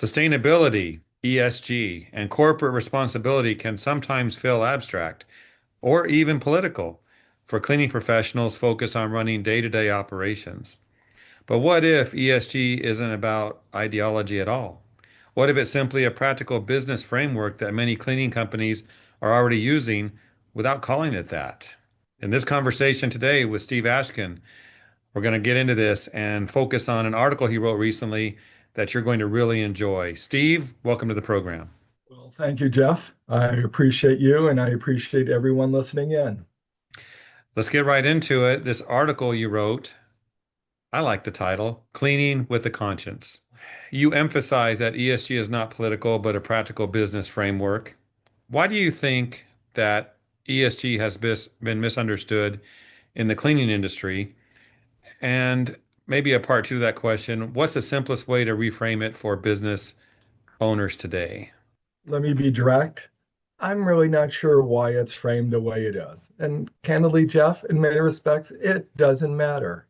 Sustainability, ESG, and corporate responsibility can sometimes feel abstract or even political for cleaning professionals focused on running day-to-day operations. But what if ESG isn't about ideology at all? What if it's simply a practical business framework that many cleaning companies are already using without calling it that? In this conversation today with Steve Ashkin, we're going to get into this and focus on an article he wrote recently that you're going to really enjoy. Steve, welcome to the program. Well, thank you, Jeff. I appreciate you and I appreciate everyone listening in. Let's get right into it. This article you wrote, I like the title, Cleaning with a Conscience. You emphasize that ESG is not political, but a practical business framework. Why do you think that ESG has been misunderstood in the cleaning industry? And maybe a part two to that question, what's the simplest way to reframe it for business owners today? Let me be direct. I'm really not sure why it's framed the way it is. And candidly, Jeff, in many respects, it doesn't matter.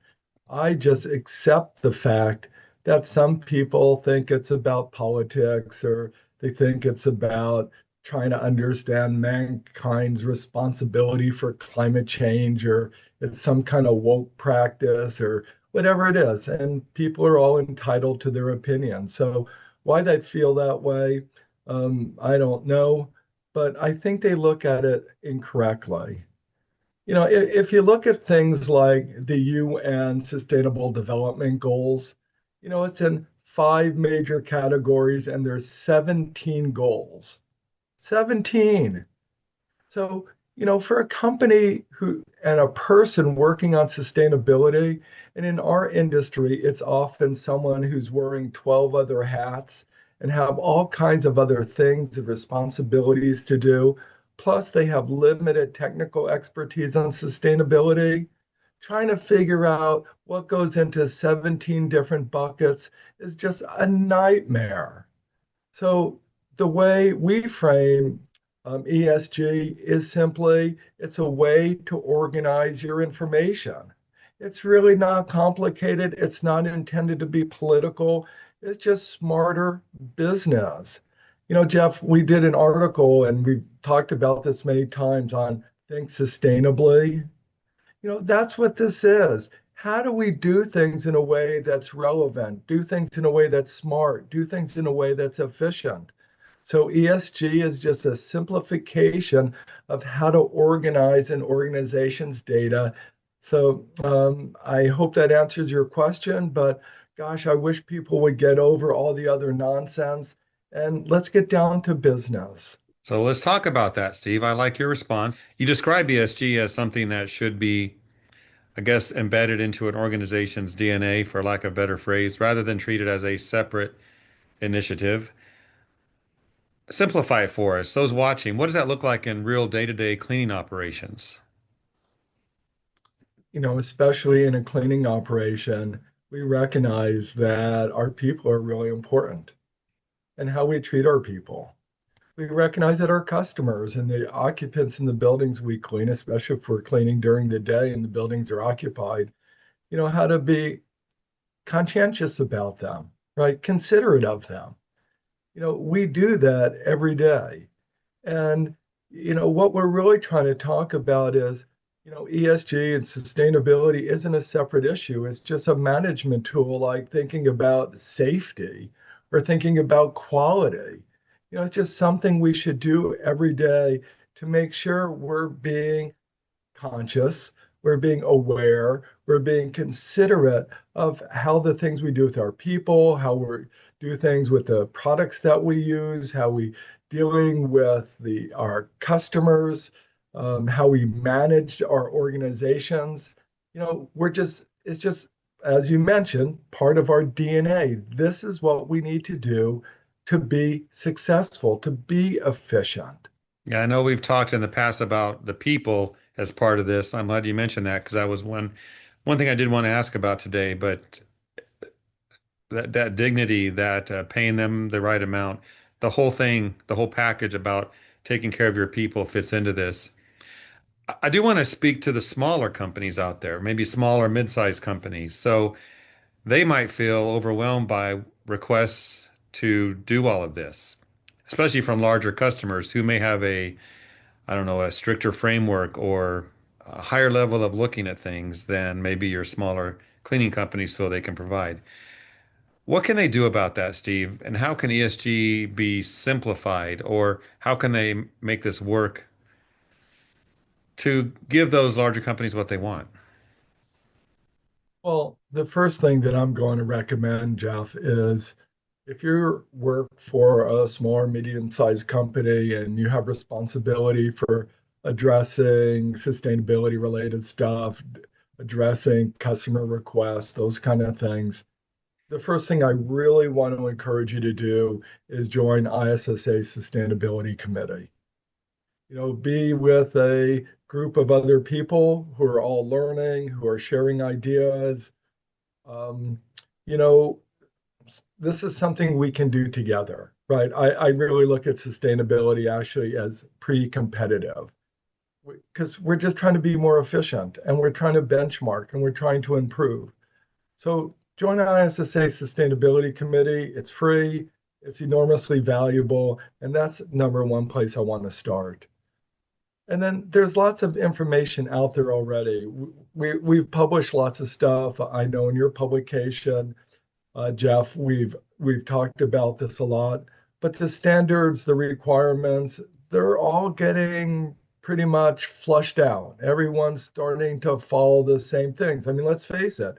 I just accept the fact that some people think it's about politics or they think it's about trying to understand mankind's responsibility for climate change or it's some kind of woke practice or whatever it is. And people are all entitled to their opinion. So why they feel that way, I don't know. But I think they look at it incorrectly. If you look at things like the UN Sustainable Development Goals, it's in five major categories and there's 17 goals. 17. So, for a company who and a person working on sustainability, and in our industry, it's often someone who's wearing 12 other hats and have all kinds of other things and responsibilities to do. Plus, they have limited technical expertise on sustainability. Trying to figure out what goes into 17 different buckets is just a nightmare. So the way we frame ESG is simply it's a way to organize your information. It's really not complicated. It's not intended to be political. It's just smarter business. Jeff, we did an article and we talked about this many times on Think Sustainably. That's what this is. How do we do things in a way that's relevant, do things in a way that's smart, do things in a way that's efficient? So ESG is just a simplification of how to organize an organization's data. So I hope that answers your question, but gosh, I wish people would get over all the other nonsense and let's get down to business. So let's talk about that, Steve. I like your response. You describe ESG as something that should be, I guess, embedded into an organization's DNA, for lack of a better phrase, rather than treated as a separate initiative. Simplify it for us. Those watching, what does that look like in real day-to-day cleaning operations? Especially in a cleaning operation, we recognize that our people are really important and how we treat our people. We recognize that our customers and the occupants in the buildings we clean, especially if we're cleaning during the day and the buildings are occupied, how to be conscientious about them, right? Considerate of them. We do that every day. And, what we're really trying to talk about is, ESG and sustainability isn't a separate issue. It's just a management tool like thinking about safety or thinking about quality. It's just something we should do every day to make sure we're being conscious, we're being aware, we're being considerate of how the things we do with our people, how we do things with the products that we use, how we dealing with our customers, how we manage our organizations. It's just, as you mentioned, part of our DNA. This is what we need to do to be successful, to be efficient. Yeah, I know we've talked in the past about the people as part of this. I'm glad you mentioned that because that was one thing I did want to ask about today, but that dignity, that paying them the right amount, the whole thing, the whole package about taking care of your people fits into this. I do want to speak to the smaller companies out there, maybe smaller mid-sized companies. So they might feel overwhelmed by requests to do all of this, especially from larger customers who may have a, I don't know, a stricter framework or a higher level of looking at things than maybe your smaller cleaning companies feel they can provide. What can they do about that, Steve? And how can ESG be simplified, or how can they make this work to give those larger companies what they want? Well, the first thing that I'm going to recommend, Jeff, is if you work for a small or medium-sized company and you have responsibility for addressing sustainability related stuff, addressing customer requests, those kind of things, the first thing I really want to encourage you to do is join ISSA Sustainability Committee. Be with a group of other people who are all learning, who are sharing ideas. Um, you know, this is something we can do together, right? I really look at sustainability actually as pre-competitive because we're just trying to be more efficient and we're trying to benchmark and we're trying to improve. So join the ISSA Sustainability Committee. It's free, it's enormously valuable, and that's number one place I want to start. And then there's lots of information out there already. We've published lots of stuff. I know in your publication, Jeff, we've talked about this a lot, but the standards, the requirements, they're all getting pretty much flushed out. Everyone's starting to follow the same things. I mean, let's face it,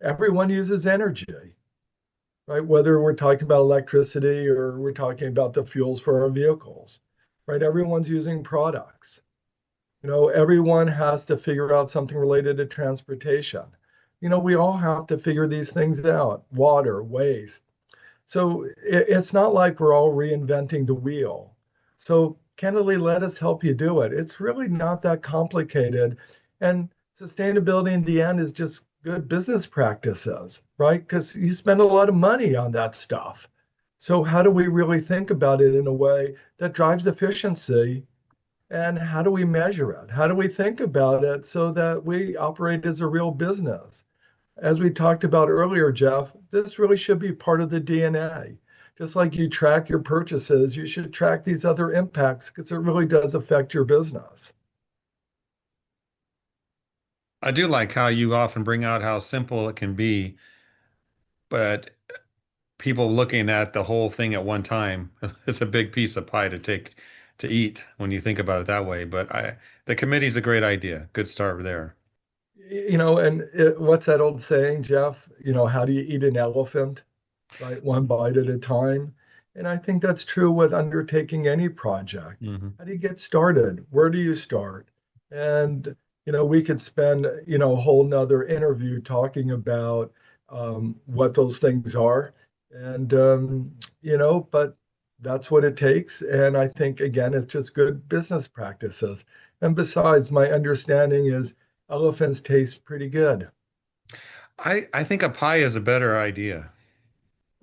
everyone uses energy, right? Whether we're talking about electricity or we're talking about the fuels for our vehicles, right? Everyone's using products. Everyone has to figure out something related to transportation. We all have to figure these things out, water, waste. So it's not like we're all reinventing the wheel. So candidly, let us help you do it. It's really not that complicated. And sustainability in the end is just good business practices, right? Because you spend a lot of money on that stuff. So how do we really think about it in a way that drives efficiency? And how do we measure it? How do we think about it so that we operate as a real business? As we talked about earlier, Jeff, this really should be part of the DNA. Just like you track your purchases, you should track these other impacts because it really does affect your business. I do like how you often bring out how simple it can be, but people looking at the whole thing at one time, it's a big piece of pie to eat when you think about it that way. But the committee's a great idea. Good start there. And what's that old saying, Jeff? How do you eat an elephant? Right? One bite at a time. And I think that's true with undertaking any project. Hmm. How do you get started? Where do you start? And, we could spend, a whole nother interview talking about what those things are. And, but that's what it takes. And I think, again, it's just good business practices. And besides, my understanding is elephants taste pretty good. I think a pie is a better idea.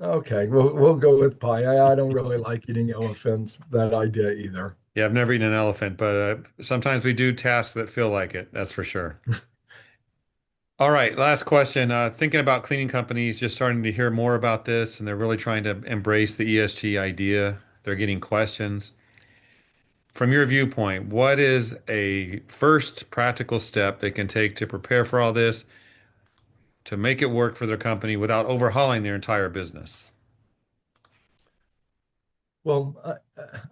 Okay, we'll go with pie. I don't really like eating elephants, that idea either. Yeah, I've never eaten an elephant, but sometimes we do tasks that feel like it. That's for sure. All right, last question. Thinking about cleaning companies, just starting to hear more about this, and they're really trying to embrace the ESG idea. They're getting questions. From your viewpoint, what is a first practical step they can take to prepare for all this, to make it work for their company without overhauling their entire business? Well,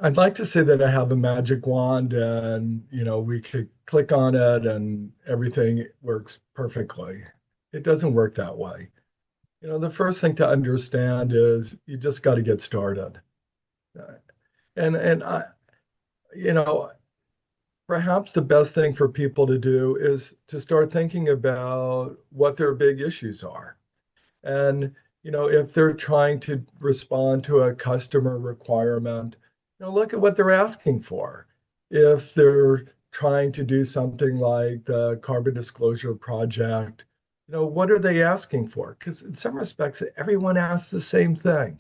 I'd like to say that I have a magic wand and, we could click on it and everything works perfectly. It doesn't work that way. The first thing to understand is you just got to get started. And you know, perhaps the best thing for people to do is to start thinking about what their big issues are. And, if they're trying to respond to a customer requirement, look at what they're asking for. If they're trying to do something like the Carbon Disclosure Project, what are they asking for? Because in some respects, everyone asks the same thing.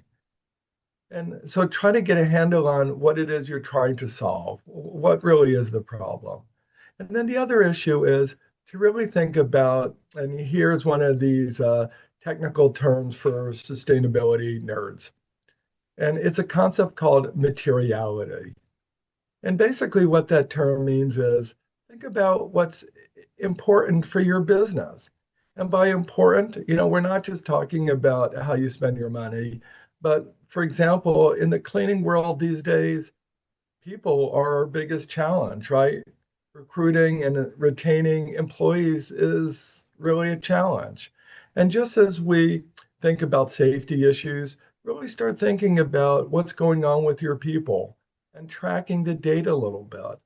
And so try to get a handle on what it is you're trying to solve. What really is the problem? And then the other issue is to really think about, and here's one of these technical terms for sustainability nerds. And it's a concept called materiality. And basically, what that term means is think about what's important for your business. And by important, we're not just talking about how you spend your money, but for example, in the cleaning world these days, people are our biggest challenge, right? Recruiting and retaining employees is really a challenge. And just as we think about safety issues, really start thinking about what's going on with your people and tracking the data a little bit.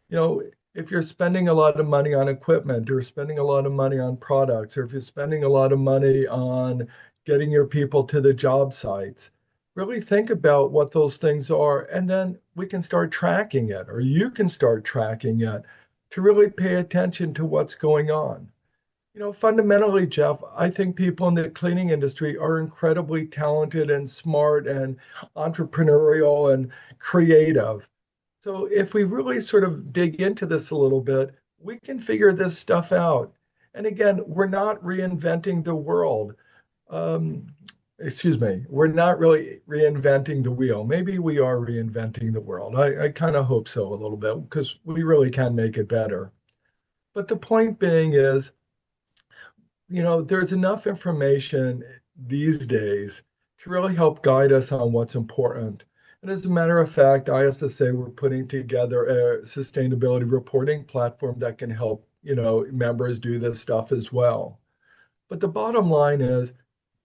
You know, if you're spending a lot of money on equipment or spending a lot of money on products, or if you're spending a lot of money on getting your people to the job sites, really think about what those things are, and then we can start tracking it, or you can start tracking it to really pay attention to what's going on. Fundamentally, Jeff, I think people in the cleaning industry are incredibly talented and smart and entrepreneurial and creative. So if we really sort of dig into this a little bit, we can figure this stuff out. And again, we're not reinventing the world. Um, excuse me, we're not really reinventing the wheel. Maybe we are reinventing the world. I kind of hope so a little bit because we really can make it better. But the point being is, there's enough information these days to really help guide us on what's important. And as a matter of fact, ISSA, we're putting together a sustainability reporting platform that can help, members do this stuff as well. But the bottom line is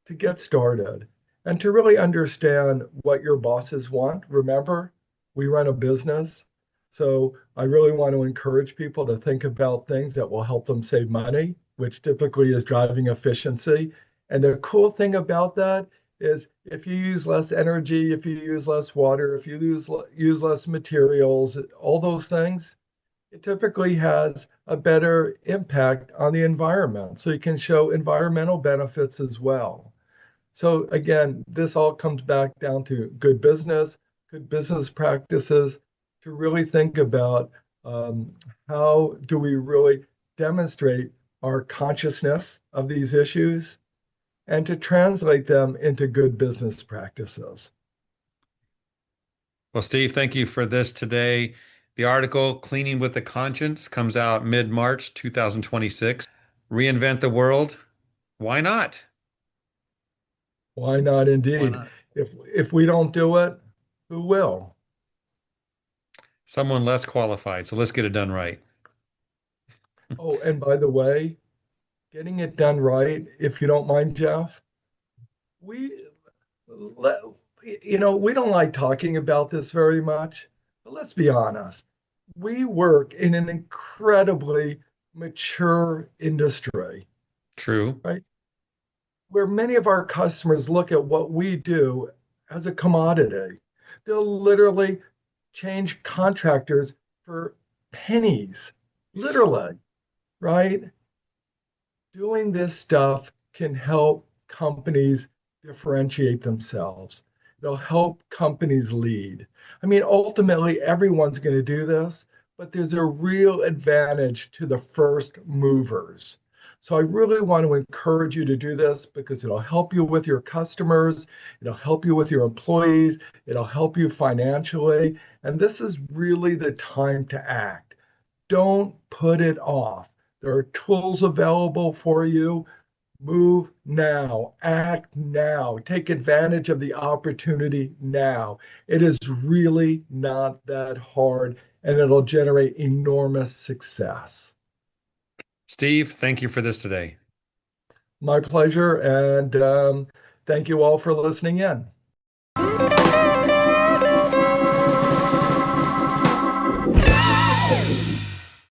to get started and to really understand what your bosses want. Remember, we run a business. So I really want to encourage people to think about things that will help them save money, which typically is driving efficiency. And the cool thing about that is if you use less energy, if you use less water, if you use less materials, all those things, it typically has a better impact on the environment. So you can show environmental benefits as well. So again, this all comes back down to good business practices to really think about how do we really demonstrate our consciousness of these issues and to translate them into good business practices. Well, Steve, thank you for this today. The article Cleaning with a Conscience comes out mid-March 2026. Reinvent the world? Why not? Why not Why indeed? not? If we don't do it, who will? Someone less qualified. So let's get it done right. Oh, and by the way, getting it done right, if you don't mind, Jeff, we let we don't like talking about this very much, but let's be honest. We work in an incredibly mature industry, True. right? Where many of our customers look at what we do as a commodity. They'll literally change contractors for pennies, literally, right? Doing this stuff can help companies differentiate themselves. It'll help companies lead. I mean, ultimately, everyone's going to do this, but there's a real advantage to the first movers. So I really want to encourage you to do this because it'll help you with your customers, it'll help you with your employees, it'll help you financially. And this is really the time to act. Don't put it off. There are tools available for you. Move now, act now, take advantage of the opportunity now. It is really not that hard and it'll generate enormous success. Steve, thank you for this today. My pleasure, and thank you all for listening in.